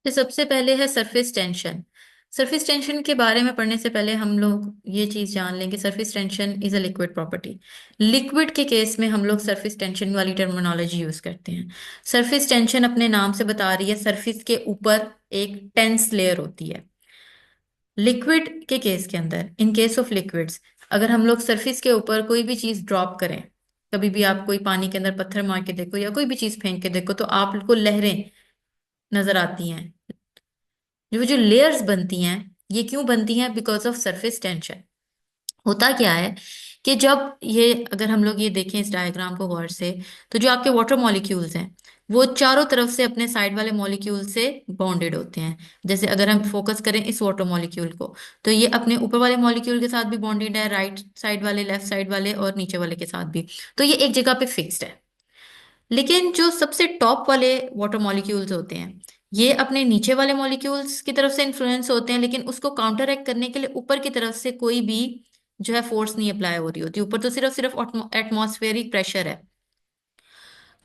तो सबसे पहले है सरफेस टेंशन। सरफेस टेंशन के बारे में पढ़ने से पहले हम लोग ये चीज जान लेंगे, surface tension is a liquid property. Liquid के केस में हम लोग सरफेस टेंशन वाली टर्मिनोलॉजी यूज करते हैं। सरफेस टेंशन अपने नाम से बता रही है, सरफेस के ऊपर एक टेंस लेयर होती है। लिक्विड के केस के अंदर, इन केस ऑफ लिक्विड्स, अगर हम लोग सरफेस के ऊपर कोई भी चीज ड्रॉप करें, कभी भी आप कोई पानी के अंदर पत्थर मार के देखो या कोई भी चीज फेंक के देखो, तो आपको लहरें नजर आती हैं। जो जो लेयर्स बनती हैं, ये क्यों बनती हैं? Because of surface tension. होता क्या है कि जब ये, अगर हम लोग ये देखें इस डायग्राम को गौर से, तो जो आपके वाटर मॉलिक्यूल्स हैं वो चारों तरफ से अपने साइड वाले मॉलिक्यूल से बॉन्डेड होते हैं। जैसे अगर हम फोकस करें इस वाटर मॉलिक्यूल को, तो ये अपने ऊपर वाले मॉलिक्यूल के साथ भी बॉन्डेड है, राइट साइड वाले, लेफ्ट साइड वाले और नीचे वाले के साथ भी। तो ये एक जगह पे फिक्स्ड है। लेकिन जो सबसे टॉप वाले वाटर मॉलिक्यूल्स होते हैं, ये अपने नीचे वाले मॉलिक्यूल्स की तरफ से इन्फ्लुएंस होते हैं, लेकिन उसको काउंटर एक्ट करने के लिए ऊपर की तरफ से कोई भी जो है फोर्स नहीं अप्लाई हो रही होती। ऊपर तो सिर्फ सिर्फ एटमॉस्फेरिक प्रेशर है।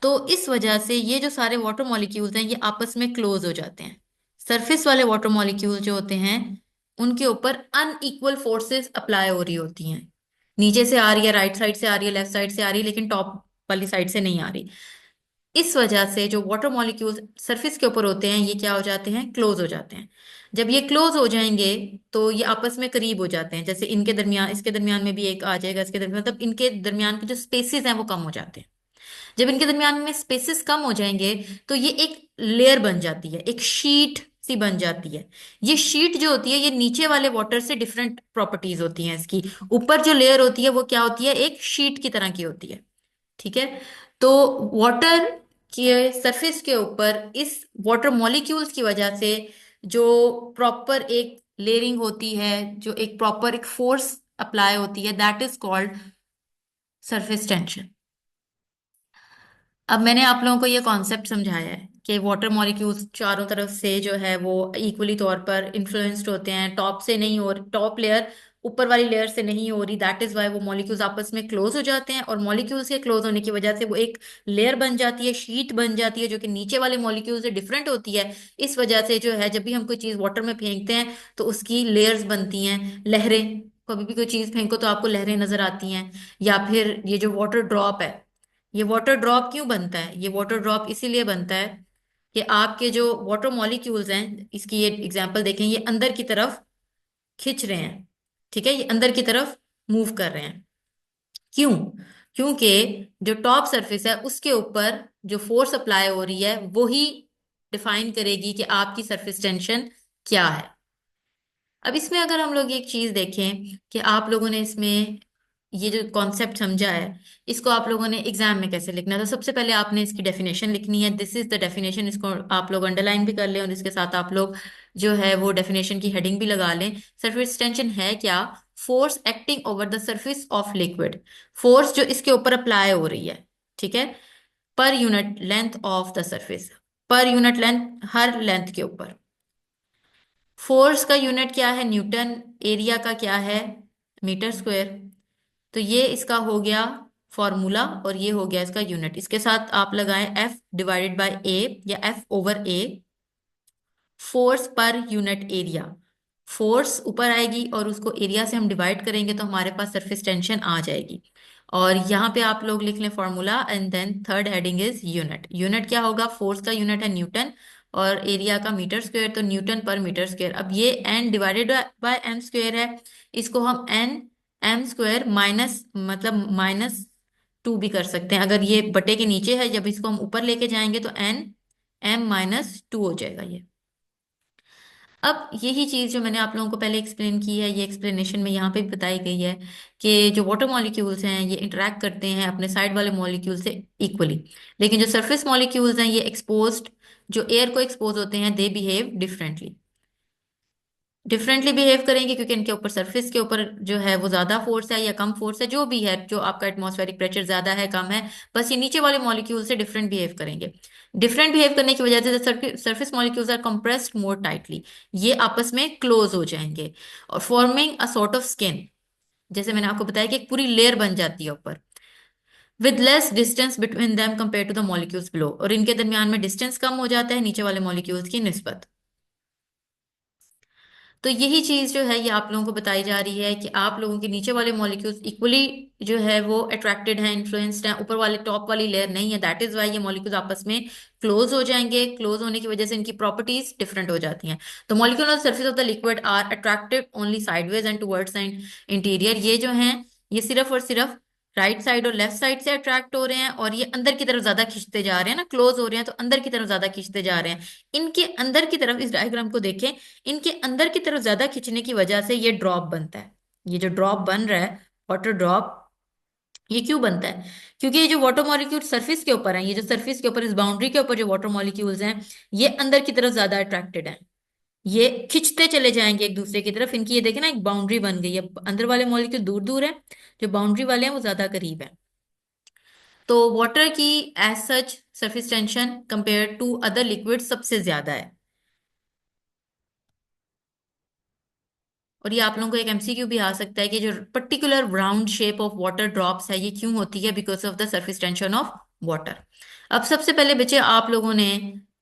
तो इस वजह से ये जो सारे वाटर मॉलिक्यूल्स हैं ये आपस में क्लोज हो जाते हैं। सरफेस वाले वाटर मॉलिक्यूल जो होते हैं, उनके ऊपर अनइक्वल फोर्सेस अप्लाई हो रही होती हैं। नीचे से आ रही है, राइट साइड से आ रही है, लेफ्ट साइड से आ रही है, लेकिन टॉप वाली साइड से नहीं आ रही। इस वजह से जो वाटर मॉलिक्यूल्स सरफेस के ऊपर होते हैं ये क्या हो जाते हैं? क्लोज हो जाते हैं। जब ये क्लोज हो जाएंगे तो ये आपस में करीब हो जाते हैं। जैसे इनके दरमियान, इसके दरमियान में भी एक आ जाएगा, इसके दरमियान, मतलब इनके दरमियान के जो स्पेसेस हैं वो कम हो जाते हैं। जब इनके दरमियान में स्पेसेस कम हो जाएंगे तो ये एक लेयर बन जाती है, एक शीट सी बन जाती है। ये शीट जो होती है ये नीचे वाले वाटर से डिफरेंट प्रॉपर्टीज होती हैं इसकी। ऊपर जो लेयर होती है वो क्या होती है? एक शीट की तरह की होती है। ठीक है। तो वाटर के सरफेस के ऊपर इस वाटर मॉलिक्यूल्स की वजह से जो प्रॉपर एक लेयरिंग होती है, जो एक प्रॉपर एक फोर्स अप्लाई होती है, that is called surface tension. अब मैंने आप लोगों को ये कॉन्सेप्ट समझाया है कि वाटर मॉलिक्यूल्स चारों तरफ से जो है वो इक्वली तौर पर इन्फ्लुएंस्ड होते हैं, टॉप से नहीं, और टॉप लेयर ऊपर वाली लेयर से नहीं हो रही। दैट इज वाई वो मॉलिक्यूल्स आपस में क्लोज हो जाते हैं, और मॉलिक्यूल्स के क्लोज होने की वजह से वो एक लेयर बन जाती है, शीट बन जाती है, जो कि नीचे वाले मॉलिक्यूल से डिफरेंट होती है। इस वजह से जो है, जब भी हम कोई चीज वाटर में फेंकते हैं तो उसकी लेयर्स बनती हैं, लहरें। कभी भी कोई चीज फेंको तो आपको लहरें नजर आती हैं। या फिर ये जो वाटर ड्रॉप है, ये वाटर ड्रॉप क्यों बनता है? ये वाटर ड्रॉप इसीलिए बनता है कि आपके जो वाटर मॉलिक्यूल्स हैं, इसकी ये एग्जांपल देखें, ये अंदर की तरफ खिंच रहे हैं। ठीक है, ये अंदर की तरफ मूव कर रहे हैं। क्यों? क्योंकि जो टॉप सरफेस है उसके ऊपर जो फोर्स अप्लाई हो रही है वो ही डिफाइन करेगी कि आपकी सरफेस टेंशन क्या है। अब इसमें अगर हम लोग एक चीज देखें कि आप लोगों ने इसमें ये जो कॉन्सेप्ट समझा है, इसको आप लोगों ने एग्जाम में कैसे लिखना है, तो सबसे पहले आपने इसकी डेफिनेशन लिखनी है। This is the definition. इसको आप लोग अंडरलाइन भी कर लें और इसके साथ आप लोग जो है वो डेफिनेशन की हेडिंग भी लगा लें। सरफेस टेंशन है क्या? Force acting over the surface of liquid. Force जो इसके ऊपर अप्लाई हो रही है, ठीक है, per unit length of the surface. Per unit length, her length के ऊपर। फोर्स का यूनिट क्या है? न्यूटन। एरिया का क्या है? Metre square. तो ये इसका हो गया फॉर्मूला, और ये हो गया इसका यूनिट। इसके साथ आप लगाएं एफ डिवाइडेड बाय ए या F over A, force per unit area. Force ऊपर आएगी और उसको एरिया से हम डिवाइड करेंगे तो हमारे पास सरफेस टेंशन आ जाएगी। और यहाँ पे आप लोग लिख लें formula, and then third heading is unit. Unit क्या होगा? फोर्स का यूनिट है न्यूटन, और एरिया का मीटर स्क्वायर, तो न्यूटन पर मीटर स्क्वायर। अब ये N divided by M square है, इसको हम एन एम स्क्वायर माइनस, मतलब -2 भी कर सकते हैं। अगर ये बटे के नीचे है, जब इसको हम ऊपर लेके जाएंगे तो एन m-2 हो जाएगा ये। अब यही चीज जो मैंने आप लोगों को पहले एक्सप्लेन की है, ये एक्सप्लेनेशन में यहाँ पे भी बताई गई है कि जो वाटर मॉलिक्यूल्स हैं ये इंटरेक्ट करते हैं अपने साइड वाले मॉलिक्यूल से इक्वली। लेकिन जो सरफेस मॉलिक्यूल्स हैं ये एक्सपोज्ड, जो एयर को एक्सपोज होते हैं, they behave differently. Differently behave करेंगे क्योंकि इनके ऊपर, सरफेस के ऊपर जो है वो ज्यादा फोर्स है या कम फोर्स है, जो भी है, जो आपका एटमॉस्फेरिक प्रेशर ज्यादा है कम है, बस ये नीचे वाले मॉलिक्यूल से डिफरेंट बिहेव करेंगे। डिफरेंट बिहेव करने की वजह से surface molecules are compressed more tightly. ये आपस में क्लोज हो जाएंगे और forming a sort of skin. जैसे मैंने आपको बताया कि एक पूरी लेयर बन जाती है ऊपर, with less distance between them compare to the molecules below, और इनके दरमियान में डिस्टेंस कम हो जाता है नीचे वाले मॉलिक्यूल्स की निस्बत। तो यही चीज जो है ये आप लोगों को बताई जा रही है कि आप लोगों के नीचे वाले मॉलिक्यूल्स इक्वली जो है वो अट्रैक्टेड हैं, इन्फ्लुएंस्ड हैं, ऊपर वाले टॉप वाली लेयर नहीं है। दैट इज वाई ये मॉलिक्यूल्स आपस में क्लोज हो जाएंगे। क्लोज होने की वजह से इनकी प्रॉपर्टीज डिफरेंट हो जाती हैं। तो molecule on surface of the liquid are attractive only sideways and towards and interior. ये जो हैं ये सिर्फ और सिर्फ राइट साइड और लेफ्ट साइड से अट्रैक्ट हो रहे हैं, और ये अंदर की तरफ ज्यादा खींचते जा रहे हैं ना, क्लोज हो रहे हैं तो अंदर की तरफ ज्यादा खींचते जा रहे हैं। इनके अंदर की तरफ, इस डायग्राम को देखें, इनके अंदर की तरफ ज्यादा खींचने की वजह से ये ड्रॉप बनता है। ये जो ड्रॉप बन रहा है, वाटर ड्रॉप, ये क्यों बनता है? क्योंकि ये जो वाटर मॉलिक्यूल सरफेस के ऊपर है, ये जो सरफेस के ऊपर इस बाउंड्री के ऊपर जो वाटर मॉलिक्यूल्स हैं, ये अंदर की तरफ ज्यादा अट्रैक्टेड हैं। ये खिंचते चले जाएंगे एक दूसरे की तरफ। इनकी ये देखे ना, एक बाउंड्री बन गई है। अंदर वाले मॉलिक्यूल दूर दूर है, जो बाउंड्री वाले हैं वो ज्यादा करीब है। तो वाटर की as such surface tension compare to other liquid सबसे ज्यादा है। और ये आप लोगों को एक एमसीक्यू भी आ सकता है कि जो particular round shape of water drops है ये क्यों होती है? Because of the surface tension of water. अब सबसे पहले बच्चे आप लोगों ने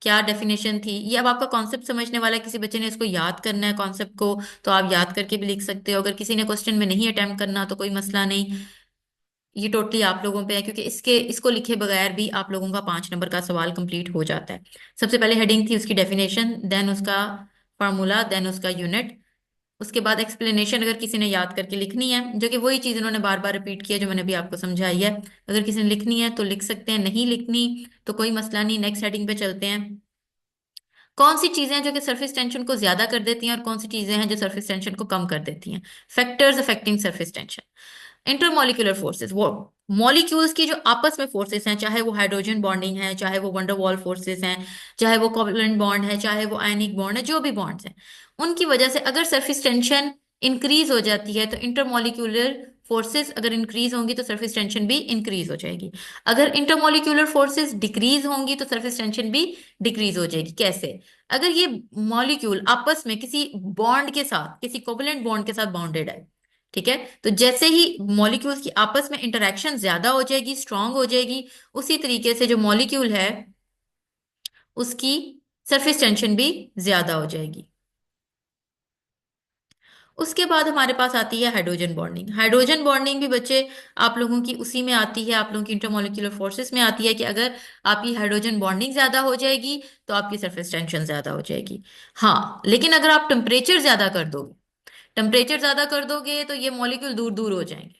क्या डेफिनेशन थी ये, अब आपका कॉन्सेप्ट समझने वाला है। किसी बच्चे ने इसको याद करना है कॉन्सेप्ट को, तो आप याद करके भी लिख सकते हो। अगर किसी ने क्वेश्चन में नहीं अटेम्प्ट करना तो कोई मसला नहीं, ये टोटली आप लोगों पे है, क्योंकि इसको लिखे बगैर भी आप लोगों का 5 नंबर का सवाल कंप्लीट हो जाता है। सबसे पहले हेडिंग थी उसकी डेफिनेशन, देन उसका फार्मूला, देन उसका यूनिट, उसके बाद एक्सप्लेनेशन अगर किसी ने याद करके लिखनी है, जो कि वही चीज उन्होंने बार बार रिपीट किया जो मैंने भी आपको समझाई है। अगर किसी ने लिखनी है तो लिख सकते हैं, नहीं लिखनी तो कोई मसला नहीं। नेक्स्ट हेडिंग पे चलते हैं। कौन सी चीजें हैं जो कि सरफेस टेंशन को ज्यादा कर देती हैं और कौन सी चीजें हैं जो सरफेस टेंशन को कम कर देती हैं? Factors affecting surface tension. Intermolecular forces, वो मॉलिक्यूल्स की जो आपस में फोर्सेस हैं, चाहे वो हाइड्रोजन बॉन्डिंग है, चाहे वो वंडरवॉल फोर्सेस हैं, चाहे वो कोवलेंट बॉन्ड है, चाहे वो आयनिक बॉन्ड है, जो भी बॉन्ड्स हैं, उनकी वजह से अगर सरफेस टेंशन इंक्रीज हो जाती है तो इंटरमॉलिक्यूलर फोर्सेस अगर इंक्रीज होंगी तो सरफेस टेंशन भी इंक्रीज हो जाएगी। अगर इंटरमॉलिक्यूलर फोर्सेस डिक्रीज होंगी तो सरफेस टेंशन भी डिक्रीज हो जाएगी। कैसे? अगर ये मॉलिक्यूल आपस में किसी बॉन्ड के साथ, किसी कोवलेंट बॉन्ड के साथ बाउंडेड है, ठीक है, तो जैसे ही मॉलिक्यूल्स की आपस में इंटरेक्शन ज्यादा हो जाएगी, स्ट्रांग हो जाएगी, उसी तरीके से जो मॉलिक्यूल है उसकी सरफेस टेंशन भी ज्यादा हो जाएगी। उसके बाद हमारे पास आती है हाइड्रोजन बॉन्डिंग। हाइड्रोजन बॉन्डिंग भी बच्चे आप लोगों की उसी में आती है, आप लोगों की इंटरमॉलिक्यूलर फोर्सेस में आती है कि अगर आपकी हाइड्रोजन बॉन्डिंग ज्यादा हो जाएगी तो आपकी सरफेस टेंशन ज्यादा हो जाएगी। हाँ, लेकिन अगर आप टेम्परेचर ज्यादा कर दोगे, टेम्परेचर ज्यादा कर दोगे तो ये मॉलिक्यूल दूर दूर हो जाएंगे।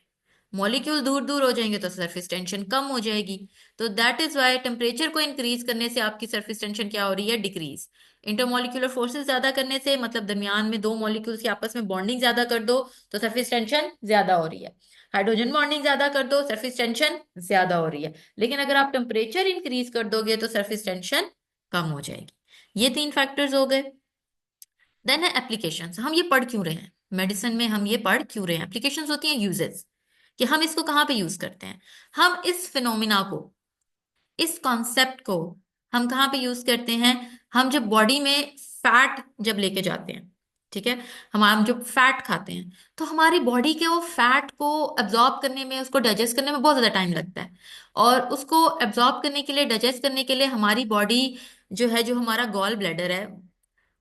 मॉलिक्यूल दूर दूर हो जाएंगे तो सरफेस टेंशन कम हो जाएगी। तो दैट इज वाई टेम्परेचर को इंक्रीज करने से आपकी सरफेस टेंशन क्या हो रही है? डिक्रीज। इंटरमॉलिक्यूलर फोर्सेस ज्यादा करने से, मतलब दरमियान में दो मॉलिक्यूल्स की आपस में बॉन्डिंग ज्यादा कर दो तो सरफेस टेंशन ज्यादा हो रही है। हाइड्रोजन बॉन्डिंग ज्यादा कर दो, सरफेस टेंशन ज्यादा हो रही है। लेकिन अगर आप टेम्परेचर इंक्रीज कर दोगे तो सरफेस टेंशन कम हो जाएगी। ये 3 फैक्टर्स हो गए। देन है एप्लीकेशंस। हम ये पढ़ क्यों रहे हैं मेडिसिन में? हम ये पढ़ क्यों रहे हैं? एप्लीकेशंस होती हैं यूजेस, कि हम इसको कहाँ पे यूज करते हैं। हम इस फिनोमिना को, इस कॉन्सेप्ट को हम कहाँ पे यूज करते हैं? हम जब बॉडी में फैट जब लेके जाते हैं, ठीक है, हम जब फैट खाते हैं तो हमारी बॉडी के वो फैट को एब्जॉर्ब करने में, उसको डाइजेस्ट करने में बहुत ज्यादा टाइम लगता है। और उसको एब्जॉर्ब करने के लिए, डाइजेस्ट करने के लिए हमारी बॉडी जो है, जो हमारा गॉल ब्लैडर है,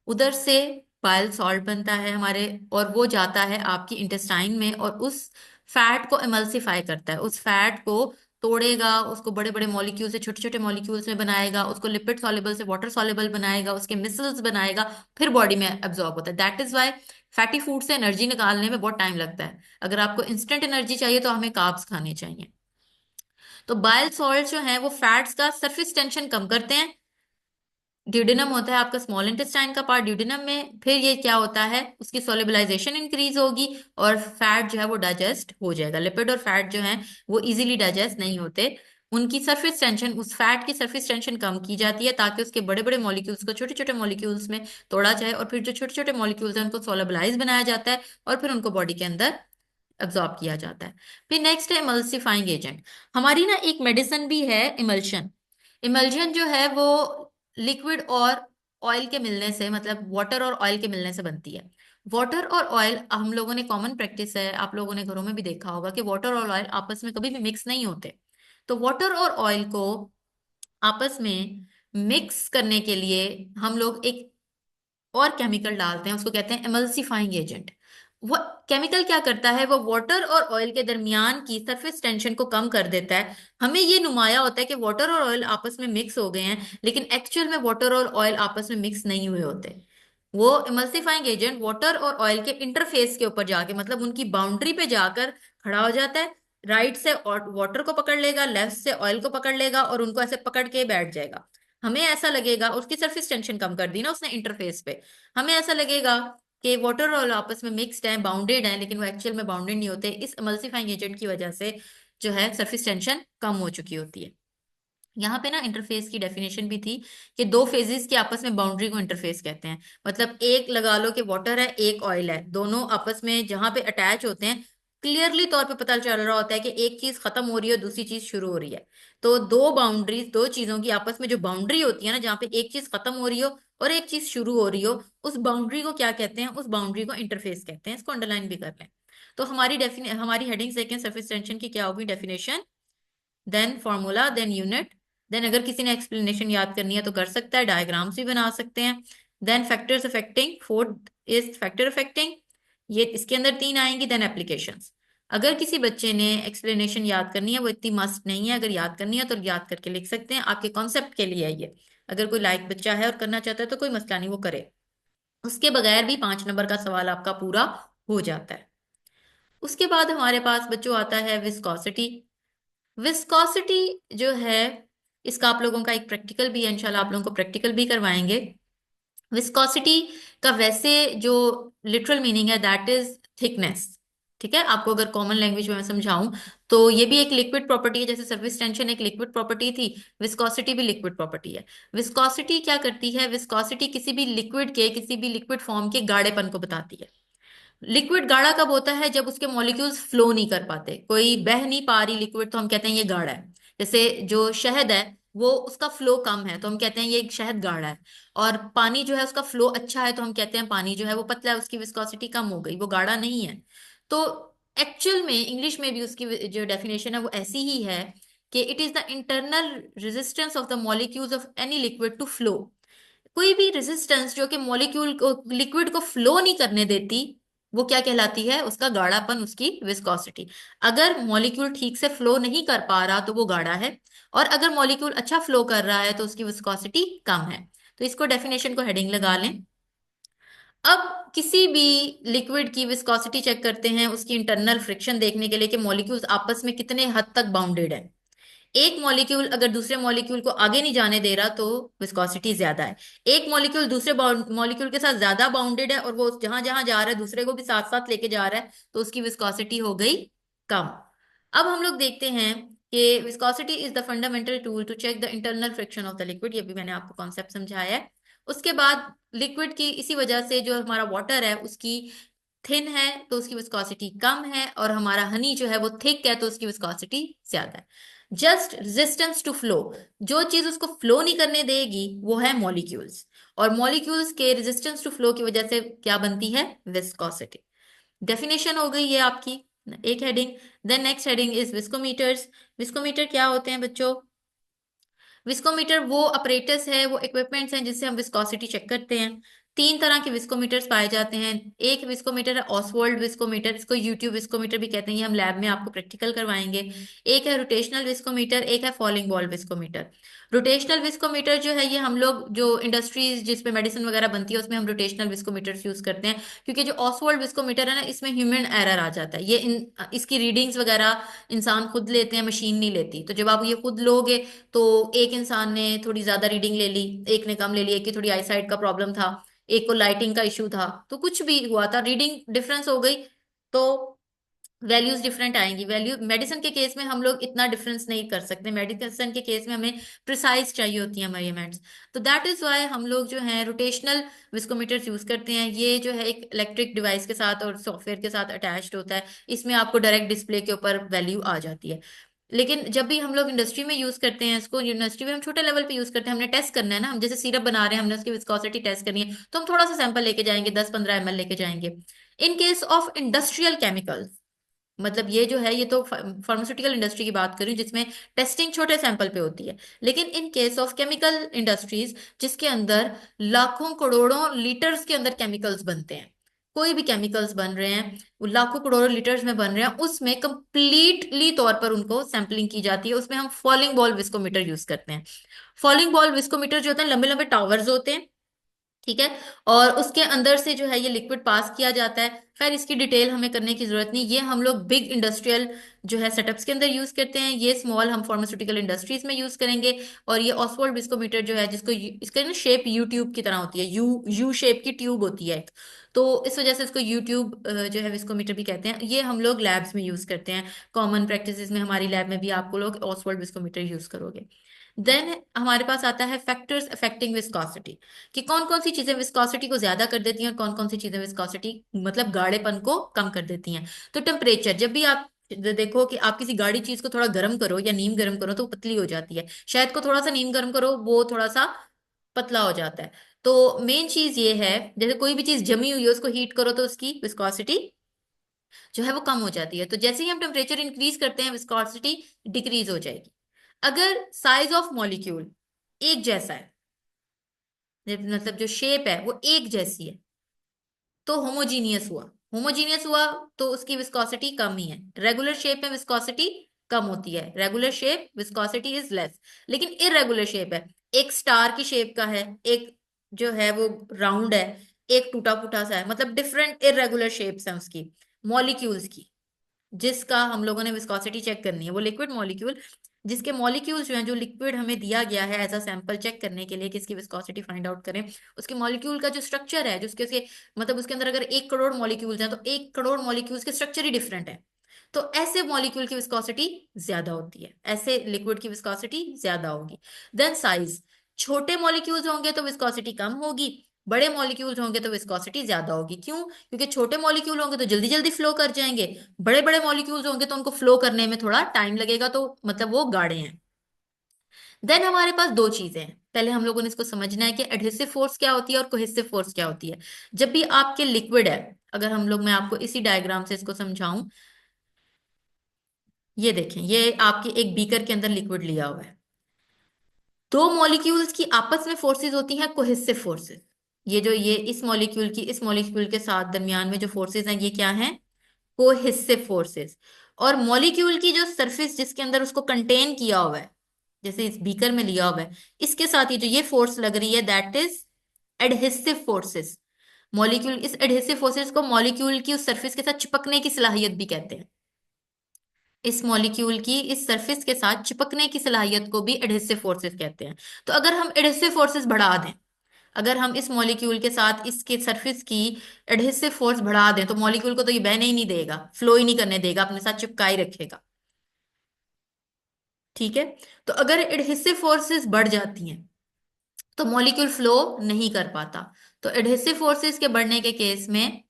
उधर से बाइल सॉल्ट बनता है हमारे, और वो जाता है आपकी इंटेस्टाइन में और उस फैट को एमल्सिफाई करता है, उस फैट को तोड़ेगा, उसको बड़े बड़े मॉलिक्यूल से छोटे छोटे मॉलिक्यूल्स में बनाएगा, उसको लिपिड सॉल्युबल से वाटर सॉल्युबल बनाएगा, उसके मिसल्स बनाएगा, फिर बॉडी में एब्जॉर्ब होता है। That is why fatty food से एनर्जी निकालने में बहुत टाइम लगता है। अगर आपको इंस्टेंट एनर्जी चाहिए तो हमें कार्ब्स खाने चाहिए। तो बाइल सॉल्ट जो है वो फैट्स का सरफेस टेंशन कम करते हैं। ड्यूडेनम होता है आपका स्मॉल इंटेस्टाइन का पार्ट, ड्यूडेनम में फिर ये क्या होता है, उसकी सोलिबलाइजेशन इंक्रीज होगी और फैट जो है वो डाइजेस्ट हो जाएगा। लिपिड और फैट जो है वो इजीली डाइजेस्ट नहीं होते, उनकी सरफेस टेंशन, उस फैट की सरफेस टेंशन कम की जाती है ताकि उसके बड़े बड़े मॉलिक्यूल्स को छोटे छोटे मॉलिक्यूल्स में तोड़ा जाए, और फिर जो छोटे छोटे मॉलिक्यूल्स हैं उनको सोलिबलाइज बनाया जाता है और फिर उनको बॉडी के अंदर अब्जॉर्ब किया जाता है। फिर नेक्स्ट है इमल्सिफाइंग एजेंट। हमारी ना एक मेडिसिन भी है इमल्शन। इमल्शन जो है वो लिक्विड और ऑयल के मिलने से, मतलब वाटर और ऑयल के मिलने से बनती है। वाटर और ऑयल, हम लोगों ने कॉमन प्रैक्टिस है, आप लोगों ने घरों में भी देखा होगा कि वाटर और ऑयल आपस में कभी भी मिक्स नहीं होते। तो वाटर और ऑयल को आपस में मिक्स करने के लिए हम लोग एक और केमिकल डालते हैं, उसको कहते हैं एमल्सिफाइंग एजेंट। वो केमिकल क्या करता है, वो वाटर और ऑयल के दरमियान की सरफेस टेंशन को कम कर देता है। हमें ये नुमाया होता है कि वाटर और ऑयल आपस में मिक्स हो गए हैं, लेकिन एक्चुअल में वाटर और ऑयल आपस में मिक्स नहीं हुए होते। वो इमल्सिफाइंग एजेंट वाटर और ऑयल के इंटरफेस के ऊपर जाके, मतलब उनकी बाउंड्री पे जाकर खड़ा हो जाता है। राइट से वाटर को पकड़ लेगा, लेफ्ट से ऑयल को पकड़ लेगा और उनको ऐसे पकड़ के बैठ जाएगा। हमें ऐसा लगेगा, उसकी सरफेस टेंशन कम कर दी ना उसने इंटरफेस पे। हमें ऐसा लगेगा कि वाटर और आपस में मिक्स्ड है, बाउंडेड है, लेकिन वो एक्चुअल में बाउंडेड नहीं होते। इस एमल्सिफाइंग एजेंट की वजह से जो है सरफेस टेंशन कम हो चुकी होती है। यहाँ पे ना इंटरफेस की डेफिनेशन भी थी कि दो फेजेस के आपस में बाउंड्री को इंटरफेस कहते हैं। मतलब एक लगा लो कि वाटर है, एक ऑयल है, दोनों आपस में जहां पे अटैच होते हैं, क्लियरली तौर पे पता चल रहा होता है कि एक चीज खत्म हो रही है, दूसरी चीज शुरू हो रही है। तो दो बाउंड्रीज, दो चीजों की आपस में जो बाउंड्री होती है ना, जहाँ पे एक चीज खत्म हो रही हो और एक चीज शुरू हो रही हो, उस बाउंड्री को क्या कहते हैं, उस बाउंड्री को इंटरफेस कहते हैं। इसको अंडरलाइन भी कर लें। तो हमारी हेडिंग सेकेंड सरफेस टेंशन की क्या होगी, definition, then formula, then unit, then अगर किसी ने एक्सप्लेनेशन याद करनी है तो कर सकता है, डायग्राम्स भी बना सकते हैं। Then factors affecting, fourth is factor affecting, ये इसके अंदर तीन आएंगी। Then applications. अगर किसी बच्चे ने एक्सप्लेनेशन याद करनी है, वो इतनी मस्ट नहीं है, अगर याद करनी है तो याद करके लिख सकते हैं, आपके कॉन्सेप्ट के लिए है ये। अगर कोई लाइक बच्चा है और करना चाहता है तो कोई मसला नहीं, वो करे। उसके बगैर भी 5 नंबर का सवाल आपका पूरा हो जाता है। उसके बाद हमारे पास बच्चों आता है विस्कोसिटी। विस्कोसिटी जो है, इसका आप लोगों का एक प्रैक्टिकल भी है, इंशाल्लाह आप लोगों को प्रैक्टिकल भी करवाएंगे। विस्कोसिटी का वैसे जो लिटरल मीनिंग है दैट इज थिकनेस। ठीक है, आपको अगर कॉमन लैंग्वेज में मैं समझाऊं तो ये भी एक लिक्विड प्रॉपर्टी है, जैसे सरफेस टेंशन एक लिक्विड प्रॉपर्टी थी, विस्कोसिटी भी लिक्विड प्रॉपर्टी है। विस्कोसिटी क्या करती है, विस्कोसिटी किसी भी लिक्विड के, किसी भी लिक्विड फॉर्म के गाढ़ेपन को बताती है। लिक्विड गाढ़ा कब होता है, जब उसके मॉलिक्यूल्स फ्लो नहीं कर पाते, कोई बह नहीं पा रही लिक्विड, तो हम कहते हैं ये गाढ़ा है। जैसे जो शहद है, वो उसका फ्लो कम है तो हम कहते हैं ये शहद गाढ़ा है। और पानी जो है उसका फ्लो अच्छा है तो हम कहते हैं पानी जो है वो पतला है, उसकी विस्कोसिटी कम हो गई, वो गाढ़ा नहीं है। तो एक्चुअल में इंग्लिश में भी उसकी जो डेफिनेशन है वो ऐसी ही है कि it is the internal resistance of the molecules of any liquid to flow. कोई भी रेजिस्टेंस जो कि मॉलिक्यूल को, लिक्विड को फ्लो नहीं करने देती, वो क्या कहलाती है, उसका गाढ़ापन, उसकी विस्कोसिटी। अगर मॉलिक्यूल ठीक से फ्लो नहीं कर पा रहा तो वो गाढ़ा है, और अगर मॉलिक्यूल अच्छा फ्लो कर रहा है तो उसकी विस्कोसिटी कम है। तो इसको डेफिनेशन को हेडिंग लगा लें। अब किसी भी लिक्विड की विस्कोसिटी चेक करते हैं उसकी इंटरनल फ्रिक्शन देखने के लिए कि मॉलिक्यूल्स आपस में कितने हद तक बाउंडेड है। एक मॉलिक्यूल अगर दूसरे मॉलिक्यूल को आगे नहीं जाने दे रहा तो विस्कोसिटी ज्यादा है। एक मॉलिक्यूल दूसरे मॉलिक्यूल के साथ ज्यादा बाउंडेड है और वो जहां जहां जा रहा है दूसरे को भी साथ साथ लेके जा रहा है, तो उसकी विस्कोसिटी हो गई कम। अब हम लोग देखते हैं कि viscosity is the fundamental tool to check the internal friction of the liquid, ये भी मैंने आपको कॉन्सेप्ट समझाया है। उसके बाद लिक्विड की इसी वजह से जो हमारा वाटर है उसकी थिन है तो उसकी विस्कोसिटी कम है, और हमारा हनी जो है वो थिक है तो उसकी विस्कोसिटी ज्यादा है। जस्ट रेजिस्टेंस टू फ्लो, जो चीज उसको फ्लो नहीं करने देगी वो है मॉलिक्यूल्स, और मॉलिक्यूल्स के रेजिस्टेंस टू फ्लो की वजह से क्या बनती है, विस्कोसिटी। डेफिनेशन हो गई ये आपकी एक heading. Then next heading is viscometers. Viscometer क्या होते हैं बच्चों, विस्कोमीटर वो अपरेटस है, वो इक्विपमेंट्स हैं जिससे हम विस्कोसिटी चेक करते हैं। तीन तरह के विस्कोमीटर्स पाए जाते हैं। एक विस्कोमीटर है ऑसवर्ल्ड विस्कोमीटर, इसको यूट्यूब विस्कोमीटर भी कहते हैं, ये हम लैब में आपको प्रैक्टिकल करवाएंगे। एक है रोटेशनल विस्कोमीटर, एक है falling ball viscometer. Rotational viscometer जो है ये हम लोग जो इंडस्ट्रीज जिसपे मेडिसिन वगैरह बनती है उसमें हम रोटेशनल विस्कोमीटर्स यूज करते हैं, क्योंकि जो ऑसवर्ल्ड विस्कोमीटर है ना इसमें ह्यूमन एरर आ जाता है, ये इसकी रीडिंग्स वगैरह इंसान खुद लेते हैं, मशीन नहीं लेती। तो जब आप ये खुद लोगे तो एक इंसान ने थोड़ी ज्यादा रीडिंग ले ली, एक ने कम ले ली, एक की थोड़ी आईसाइट का प्रॉब्लम था, एक को लाइटिंग का इशू था, तो कुछ भी हुआ था, रीडिंग डिफरेंस हो गई, तो वैल्यूज डिफरेंट आएंगी। वैल्यू मेडिसिन के केस में हम लोग इतना डिफरेंस नहीं कर सकते, मेडिसिन के केस में हमें प्रिसाइज चाहिए होती है मेजरमेंट्स। तो दैट इज वाई हम लोग जो है रोटेशनल विस्कोमीटर्स यूज करते हैं। ये जो है एक इलेक्ट्रिक डिवाइस के साथ और सॉफ्टवेयर के साथ अटैच्ड होता है, इसमें आपको डायरेक्ट डिस्प्ले के ऊपर वैल्यू आ जाती है। लेकिन जब भी हम लोग इंडस्ट्री में यूज करते हैं इसको, यूनिवर्सिटी में हम छोटे लेवल पे यूज करते हैं, हमने टेस्ट करना है ना, हम जैसे सिरप बना रहे हैं, हमने उसकी विस्कोसिटी टेस्ट करनी है, तो हम थोड़ा सा सैंपल लेके जाएंगे, 10-15 ml लेके जाएंगे। In case of industrial chemicals, मतलब ये जो है, ये तो फार्मास्यूटिकल इंडस्ट्री की बात करी जिसमें टेस्टिंग छोटे सैंपल पे होती है। लेकिन in case of chemical industries, जिसके अंदर लाखों करोड़ों लीटर्स के अंदर केमिकल्स बनते हैं, कोई भी केमिकल्स बन रहे हैं, वो लाखों करोड़ों लीटर्स में बन रहे हैं, उसमें कंप्लीटली तौर पर उनको सैंपलिंग की जाती है। उसमें हम फॉलिंग बॉल विस्कोमीटर यूज करते हैं। फॉलिंग बॉल विस्कोमीटर जो होते हैं, लंबे लंबे टावर्स होते हैं, ठीक है। और उसके अंदर से जो है ये लिक्विड पास किया जाता है। खैर इसकी डिटेल हमें करने की जरूरत नहीं, ये हम लोग बिग इंडस्ट्रियल जो है सेटअप्स के अंदर यूज करते हैं, ये स्मॉल हम फार्मास्यूटिकल इंडस्ट्रीज में यूज करेंगे। और ये ऑसवाल्ड विस्कोमीटर जो है, जिसको इसका ना शेप यूट्यूब की तरह होती है, यू यू शेप की ट्यूब होती है एक। तो इस वजह से इसको यूट्यूब जो है विस्कोमीटर भी कहते हैं। ये हम लोग लैब्स में यूज करते हैं, कॉमन प्रैक्टिसेस में हमारी लैब में भी आपको लोग ऑसवाल्ड विस्कोमीटर यूज करोगे। देन हमारे पास आता है फैक्टर्स अफेक्टिंग विस्कोसिटी, कि कौन कौन सी चीजें विस्कोसिटी को ज्यादा कर देती हैं और कौन कौन सी चीजें विस्कोसिटी मतलब गाढ़ेपन को कम कर देती हैं। तो टेम्परेचर, जब भी आप देखो कि आप किसी गाढ़ी चीज को थोड़ा गर्म करो या नीम गर्म करो तो वो पतली हो जाती है, शहद को थोड़ा सा नीम गर्म करो वो थोड़ा सा पतला हो जाता है। तो मेन चीज ये है, जैसे कोई भी चीज जमी हुई है उसको हीट करो तो उसकी विस्कोसिटी जो है वो कम हो जाती है। तो जैसे ही हम टेम्परेचर इंक्रीज करते हैं विस्कोसिटी डिक्रीज हो जाएगी। अगर साइज ऑफ मॉलिक्यूल एक जैसा है, मतलब जो शेप है वो एक जैसी है, तो होमोजीनियस हुआ। होमोजीनियस हुआ तो उसकी विस्कोसिटी कम ही है। रेगुलर शेप में विस्कोसिटी कम होती है, regular shape viscosity is less. लेकिन इरेगुलर शेप है, एक स्टार की शेप का है, एक जो है वो राउंड है, एक टूटा फूटा सा है, मतलब डिफरेंट इरेगुलर शेप्स हैं उसकी मॉलिक्यूल्स की, जिसका हम लोगों ने विस्कोसिटी चेक करनी है। वो लिक्विड मॉलिक्यूल जिसके मॉलिक्यूल्स जो हैं, जो लिक्विड हमें दिया गया है एज अ सैंपल चेक करने के लिए कि इसकी विस्कोसिटी फाइंड आउट करें, उसके मॉलिक्यूल का जो स्ट्रक्चर है, जो उसके मतलब उसके अंदर अगर 1 करोड़ मॉलिक्यूल्स हैं तो 1 करोड़ मॉलिक्यूल्स के स्ट्रक्चर ही डिफरेंट है। तो ऐसे मॉलिक्यूल की विस्कोसिटी ज्यादा होती है, ऐसे लिक्विड की विस्कोसिटी ज्यादा होगी। देन साइज, छोटे मॉलिक्यूल्स होंगे तो विस्कोसिटी कम होगी, बड़े मॉलिक्यूल्स होंगे तो विस्कोसिटी ज्यादा होगी। क्यों? क्योंकि छोटे मॉलिक्यूल होंगे तो जल्दी जल्दी फ्लो कर जाएंगे, बड़े बड़े मॉलिक्यूल्स होंगे तो उनको फ्लो करने में थोड़ा टाइम लगेगा, तो मतलब वो गाढ़े हैं। देन हमारे पास दो चीजें हैं, पहले हम लोगों ने इसको समझना है कि एडहेसिव फोर्स क्या होती है और कोहेसिव फोर्स क्या होती है। जब भी आपके लिक्विड है, अगर हम लोग मैं आपको इसी डायग्राम से इसको समझाऊं, ये देखें, ये आपके एक बीकर के अंदर लिक्विड लिया हुआ है। दो मॉलिक्यूल्स की आपस में फोर्सेस होती हैं कोहेसिव फोर्सेस। ये जो ये इस मॉलिक्यूल की इस मॉलिक्यूल के साथ दरमियान में जो फोर्सेस हैं ये क्या हैं? Cohesive forces. और मॉलिक्यूल की जो सरफेस जिसके अंदर उसको कंटेन किया हुआ है, जैसे इस बीकर में लिया हुआ है, इसके साथ ये जो ये फोर्स लग रही है that is adhesive forces. Molecule इस एडहेसिव फोर्सेस को मॉलिक्यूल की उस सरफेस के साथ चिपकने की सलाहियत भी कहते हैं। इस मॉलिक्यूल की इस सरफेस के साथ चिपकने की सलाहियत को भी एडहेसिव फोर्सेस कहते हैं। तो अगर हम एडहेसिव फोर्सेस बढ़ा दें, अगर हम इस मॉलिक्यूल के साथ इसके सरफेस की एडहेसिव फोर्स बढ़ा दें, तो मॉलिक्यूल को तो ये बहने ही नहीं देगा, फ्लो ही नहीं करने देगा, अपने साथ चिपकाए रखेगा। ठीक है। तो अगर एडहेसिव फोर्सेस बढ़ जाती हैं तो मॉलिक्यूल फ्लो नहीं कर पाता। तो एडहेसिव फोर्सेस के बढ़ने के केस में,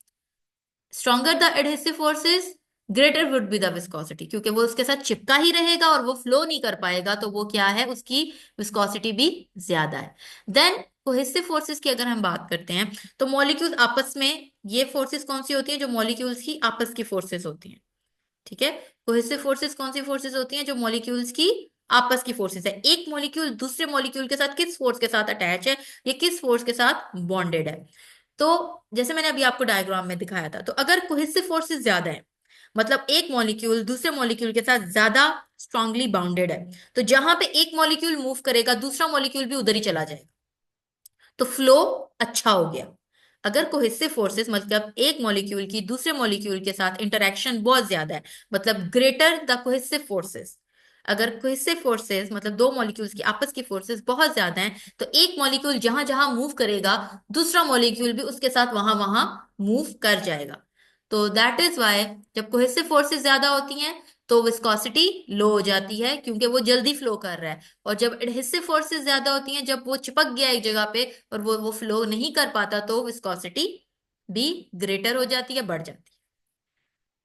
stronger the adhesive forces greater would be the viscosity, क्योंकि वो उसके साथ चिपका ही रहेगा और वो फ्लो नहीं कर पाएगा, तो वो क्या है, उसकी विस्कोसिटी भी ज्यादा है। देन कोहेसिव फोर्सेस की अगर हम बात करते हैं, तो मॉलिक्यूल्स आपस में, ये फोर्सेस कौन सी होती हैं? जो मॉलिक्यूल्स की आपस की फोर्सेस होती हैं। ठीक है। कोहेसिव फोर्सेस कौन सी फोर्सेस होती हैं? जो मॉलिक्यूल्स की आपस की फोर्सेस है। एक मॉलिक्यूल दूसरे मॉलिक्यूल के साथ किस फोर्स के साथ अटैच है, ये किस फोर्स के साथ बॉन्डेड है। तो जैसे मैंने अभी आपको डायग्राम में दिखाया था, तो अगर कोहेसिव फोर्सेस ज्यादा है, मतलब एक मॉलिक्यूल दूसरे मॉलिक्यूल के साथ ज्यादा स्ट्रांगली बाउंडेड है, तो जहां पे एक मॉलिक्यूल मूव करेगा दूसरा मॉलिक्यूल भी उधर ही चला जाएगा, तो फ्लो अच्छा हो गया। अगर कोहेसिव फोर्सेस मतलब एक मॉलिक्यूल की दूसरे मॉलिक्यूल के साथ इंटरेक्शन बहुत ज्यादा है, मतलब ग्रेटर द कोहेसिव फोर्सेस, अगर कोहेसिव फोर्सेस मतलब दो मॉलिक्यूल्स की आपस की फोर्सेस बहुत ज्यादा हैं, तो एक मॉलिक्यूल जहां जहां मूव करेगा दूसरा मॉलिक्यूल भी उसके साथ वहां वहां मूव कर जाएगा। तो दैट इज वाई जब कोहेसिव फोर्सेस ज्यादा होती हैं तो विस्कोसिटी लो हो जाती है, क्योंकि वो जल्दी फ्लो कर रहा है। और जब एडहेसिव फोर्सेस ज्यादा होती हैं, जब वो चिपक गया एक जगह पे और वो फ्लो नहीं कर पाता, तो विस्कोसिटी भी ग्रेटर हो जाती है, बढ़ जाती है।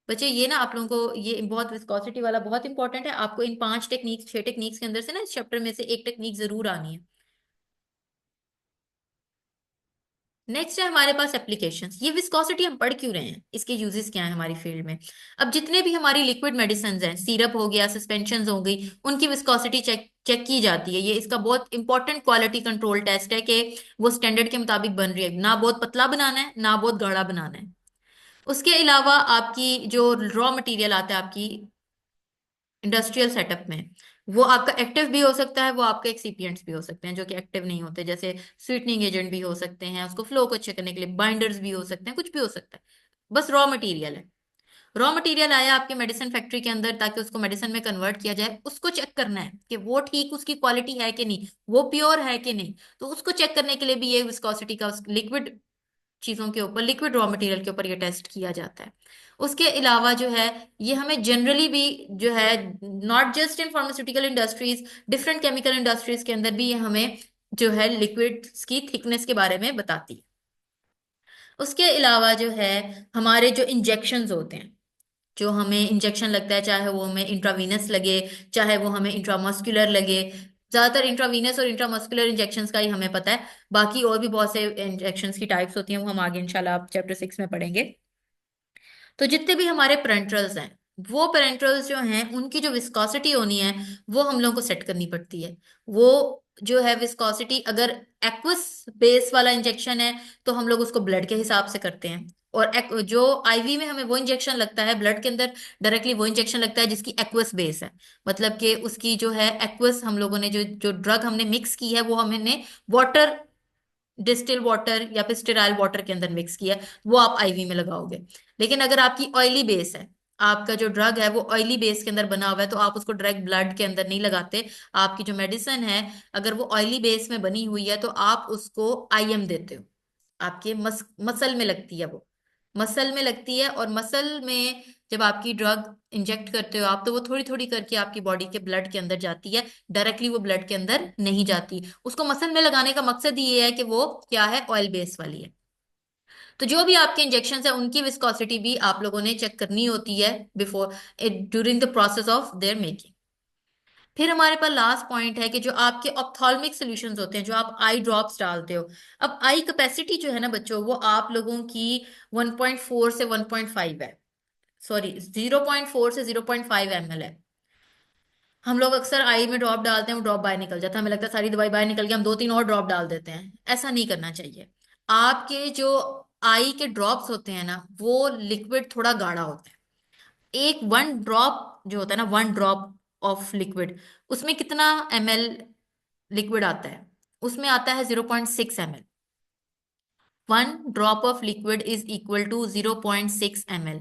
बच्चे ये ना आप लोगों को ये बहुत विस्कोसिटी वाला बहुत इंपॉर्टेंट है, आपको इन 5 टेक्निक्स 6 टेक्निक्स के अंदर से ना इस चैप्टर में से एक टेक्निक जरूर आनी है। नेक्स्ट है हमारे पास एप्लीकेशंस। ये विस्कोसिटी हम पढ़ क्यों रहे हैं, इसके यूजेस क्या है हमारी फील्ड में। अब जितने भी हमारी लिक्विड मेडिसिन हैं, सिरप हो गया, सस्पेंशन हो गई, उनकी विस्कोसिटी चेक चेक की जाती है। ये इसका बहुत इंपॉर्टेंट क्वालिटी कंट्रोल टेस्ट है कि वो स्टैंडर्ड के मुताबिक बन रही है, ना बहुत पतला बनाना है ना बहुत गाढ़ा बनाना है। उसके अलावा आपकी जो रॉ मटेरियल आता है आपकी इंडस्ट्रियल सेटअप में, वो आपका एक्टिव भी हो सकता है, वो आपके एक्सिपिएंट्स भी हो सकते हैं जो कि एक्टिव नहीं होते, जैसे स्वीटनिंग एजेंट भी हो सकते हैं, उसको फ्लो को अच्छे करने के लिए बाइंडर्स भी हो सकते हैं, कुछ भी हो सकता है। बस रॉ मटेरियल है। रॉ मटेरियल आया आपके मेडिसिन फैक्ट्री के अंदर ताकि उसको मेडिसिन में कन्वर्ट किया जाए, उसको चेक करना है कि वो ठीक उसकी क्वालिटी है कि नहीं, वो प्योर है कि नहीं। तो उसको चेक करने के लिए भी ये विस्कोसिटी का लिक्विड चीजों के ऊपर, लिक्विड रॉ मटेरियल के ऊपर ये टेस्ट किया जाता है। उसके अलावा जो है ये हमें जनरली भी जो है, not just in pharmaceutical industries, different chemical industries के अंदर भी ये हमें जो है लिक्विड्स की थिकनेस के बारे में बताती है। उसके अलावा जो है हमारे जो इंजेक्शंस होते हैं, जो हमें इंजेक्शन लगता है, चाहे वो हमें इंट्रावीनस लगे चाहे वो हमें इंट्रामस्कुलर लगे, ज्यादातर इंट्रावीनस और इंट्रामस्कुलर इंजेक्शंस का ही हमें पता है। बाकी और भी बहुत से इंजेक्शंस की टाइप्स होती हैं, वो हम आगे इंशाल्लाह आप चैप्टर 6 में पढ़ेंगे। तो जितने भी हमारे पेरेंट्रल्स हैं, वो पेरेंट्रल्स जो हैं उनकी जो विस्कोसिटी होनी है वो हम लोगों को सेट करनी पड़ती है। वो जो है विस्कोसिटी, अगर एक्वस बेस वाला इंजेक्शन है तो हम लोग उसको ब्लड के हिसाब से करते हैं। और जो आईवी में हमें वो इंजेक्शन लगता है ब्लड के अंदर, डायरेक्टली वो इंजेक्शन लगता है जिसकी एक्वस बेस है। मतलब कि उसकी जो है एक्वस, हम लोगों ने जो जो ड्रग हमने मिक्स की है वो हमने वाटर, डिस्टिल वाटर या फिर स्टेराइल वाटर के अंदर मिक्स किया है, वो आप आईवी में लगाओगे। लेकिन अगर आपकी ऑयली बेस है, आपका जो ड्रग है वो ऑयली बेस के अंदर बना हुआ है, तो आप उसको डायरेक्ट ब्लड के अंदर नहीं लगाते। आपकी जो मेडिसिन है अगर वो ऑयली बेस में बनी हुई है तो आप उसको आईएम देते हो। आपके मसल में लगती है वो, मसल में लगती है। और मसल में जब आपकी ड्रग इंजेक्ट करते हो आप, तो वो थोड़ी थोड़ी करके आपकी बॉडी के ब्लड के अंदर जाती है, डायरेक्टली वो ब्लड के अंदर नहीं जाती। उसको मसल में लगाने का मकसद ये है कि वो क्या है, ऑयल बेस वाली है। तो जो भी आपके इंजेक्शन है उनकी विस्कोसिटी भी आप लोगों ने चेक करनी होती है before, during the process of their making. फिर हमारे पास लास्ट पॉइंट है कि जो आपके ऑप्थॉल्मिक सॉल्यूशंस होते हैं, जो आप आई ड्रॉप्स डालते हो। अब आई कैपेसिटी जो है ना बच्चों, वो आप लोगों की 1.4 से 1.5 है, सॉरी 0.4 से 0.5 ml है। हम लोग अक्सर आई में ड्रॉप डालते हैं, वो ड्रॉप बाहर निकल जाता है, हमें लगता है सारी दवाई बाहर निकल गई, हम दो तीन और ड्रॉप डाल देते हैं। ऐसा नहीं करना चाहिए। आपके जो आई के ड्रॉप्स होते हैं ना, वो लिक्विड थोड़ा गाढ़ा होता है। एक वन ड्रॉप जो होता है ना, वन ड्रॉप ऑफ लिक्विड, उसमें कितना ml लिक्विड आता है, उसमें आता है 0.6 ml। One drop of liquid is equal to 0.6 ml।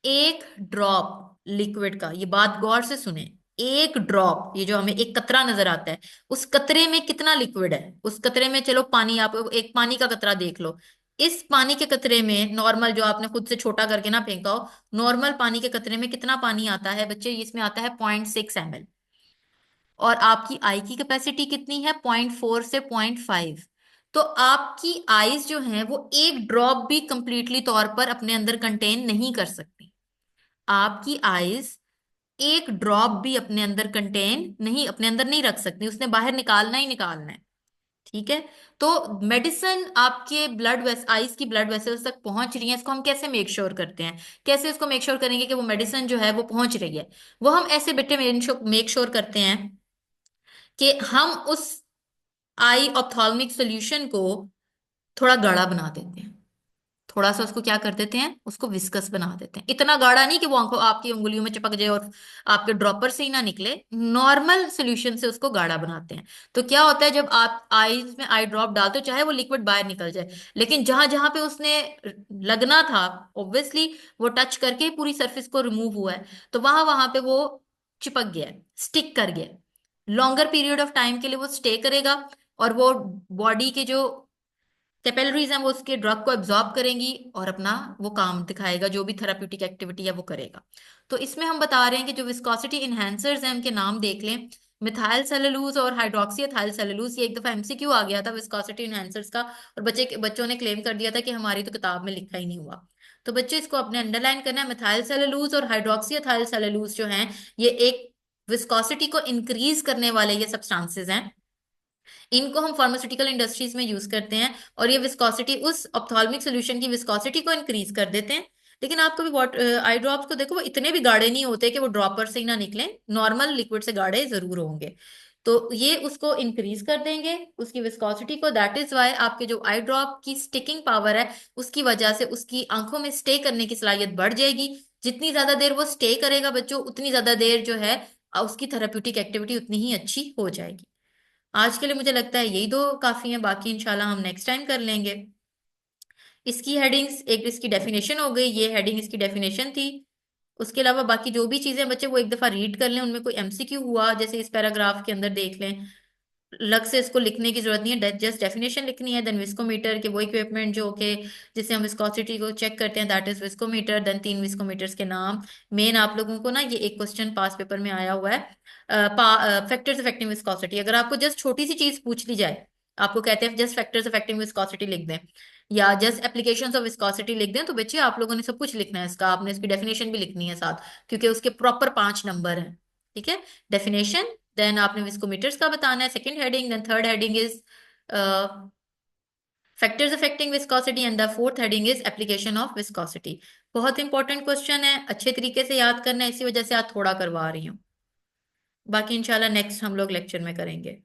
एक ड्रॉप लिक्विड का, ये बात गौर से सुने, एक ड्रॉप, ये जो हमें एक कतरा नजर आता है, उस कतरे में कितना लिक्विड है। उस कतरे में, चलो पानी, आप एक पानी का कतरा देख लो, इस पानी के कतरे में नॉर्मल, जो आपने खुद से छोटा करके ना फेंका हो, नॉर्मल पानी के कतरे में कितना पानी आता है बच्चे, इसमें आता है 0.6 ml। और आपकी आई की कैपेसिटी कितनी है, 0.4 से 0.5। तो आपकी आईज जो है वो एक ड्रॉप भी कंप्लीटली तौर पर अपने अंदर कंटेन नहीं कर सकती। आपकी आईज एक ड्रॉप भी अपने अंदर कंटेन नहीं, अपने अंदर नहीं रख सकती, उसने बाहर निकालना ही निकालना है। ठीक है। तो मेडिसिन आपके ब्लड वेस आईज की ब्लड वेसल्स तक पहुंच रही है, इसको हम कैसे मेक श्योर करते हैं, कैसे इसको मेक श्योर करेंगे कि वो मेडिसिन जो है वो पहुंच रही है। वो हम ऐसे बेटे मेक श्योर करते हैं कि हम उस आई ऑप्थॉल्मिक सॉल्यूशन को थोड़ा गाढ़ा बना देते हैं। थोड़ा सा उसको क्या कर देते हैं, उसको विस्कस बना देते हैं। इतना गाढ़ा नहीं कि वो आंखों आपकी उंगलियों में चिपक जाए और आपके ड्रॉपर से ही ना निकले, नॉर्मल सॉल्यूशन से उसको गाढ़ा बनाते हैं। तो क्या होता है, जब आप आईज में आई ड्रॉप डालते हो, चाहे वो लिक्विड बाहर निकल जाए, लेकिन जहां जहां पे उसने लगना था, ऑब्वियसली वो टच करके ही पूरी सरफेस को रिमूव हुआ है, तो वहां वहां पे वो चिपक गया है, स्टिक कर गया। लॉन्गर पीरियड ऑफ टाइम के लिए वो स्टे करेगा, और वो बॉडी के जो कैपिलरीज हैं वो उसके ड्रग को एब्जॉर्ब करेंगी और अपना वो काम दिखाएगा, जो भी थेराप्यूटिक एक्टिविटी है वो करेगा। तो इसमें हम बता रहे हैं कि जो विस्कोसिटी इनहेंसर्स हैं उनके नाम देख लें, मिथाइल सेलुलोज और हाइड्रोक्सी एथाइल सेलुलोज। ये एक दफा एमसीक्यू आ गया था विस्कोसिटी इनहेंसर्स का, और बच्चों ने क्लेम कर दिया था कि हमारी तो किताब में लिखा ही नहीं हुआ। तो बच्चे इसको अपने अंडरलाइन करना है, मिथाइल सेलुलोज और हाइड्रोक्सी एथाइल सेलुलोज जो हैं, ये एक विस्कोसिटी को इंक्रीज करने वाले ये सब्सटेंसेस हैं। इनको हम फार्मास्यूटिकल इंडस्ट्रीज में यूज करते हैं, और ये विस्कोसिटी उस ऑप्थाल्मिक सोल्यूशन की विस्कोसिटी को इंक्रीज कर देते हैं। लेकिन आप कभी वाटर आई ड्रॉप्स को देखो, वो इतने भी गाढ़े नहीं होते कि वो ड्रॉपर से ही ना निकले, नॉर्मल लिक्विड से गाढ़े जरूर होंगे। तो ये उसको इंक्रीज कर देंगे, उसकी विस्कोसिटी को। दैट इज वाई आपके जो आई ड्रॉप की स्टिकिंग पावर है, उसकी वजह से उसकी आंखों में स्टे करने की सलाहियत बढ़ जाएगी। जितनी ज्यादा देर वो स्टे करेगा बच्चों, उतनी ज्यादा देर जो है उसकी थेराप्यूटिक एक्टिविटी उतनी ही अच्छी हो जाएगी। आज के लिए मुझे लगता है यही दो काफी है, बाकी इंशाल्लाह हम नेक्स्ट टाइम कर लेंगे। इसकी हेडिंग्स, एक इसकी डेफिनेशन हो गई, ये हेडिंग इसकी डेफिनेशन थी। उसके अलावा बाकी जो भी चीजें बच्चे वो एक दफा रीड कर लें, उनमें कोई एमसीक्यू हुआ जैसे इस पैराग्राफ के अंदर देख लें। लग से इसको लिखने की जरूरत नहीं है, जस्ट डेफिनेशन लिखनी है। देन विस्कोमीटर के वो इक्विपमेंट जो के जिससे हम विस्कोसिटी को चेक करते हैं, दैट इज विस्कोमीटर। देन 3 विस्कोमीटर्स के नाम। मेन आप लोगों को ना ये एक क्वेश्चन पास पेपर में आया हुआ है, फैक्टर्स अफेक्टिंग विस्कोसिटी। अगर आपको जस्ट छोटी सी चीज पूछ ली जाए, आपको कहते हैं जस्ट फैक्टर्स अफेक्टिंग विस्कोसिटी लिख दें, या जस्ट एप्लीकेशंस ऑफ विस्कोसिटी लिख दें, तो बच्चे आप लोगों ने सब कुछ लिखना है इसका, आपने इसकी डेफिनेशन भी लिखनी है साथ, क्योंकि उसके प्रॉपर 5 नंबर हैं। ठीक है, डेफिनेशन, देन आपने विस्कोमीटर्स का बताना है second heading, then third heading is factors affecting viscosity, and the fourth heading is application of viscosity. बहुत इंपॉर्टेंट क्वेश्चन है, अच्छे तरीके से याद करना है, इसी वजह से आज थोड़ा करवा रही हूँ। बाकी इंशाल्लाह नेक्स्ट हम लोग लेक्चर में करेंगे।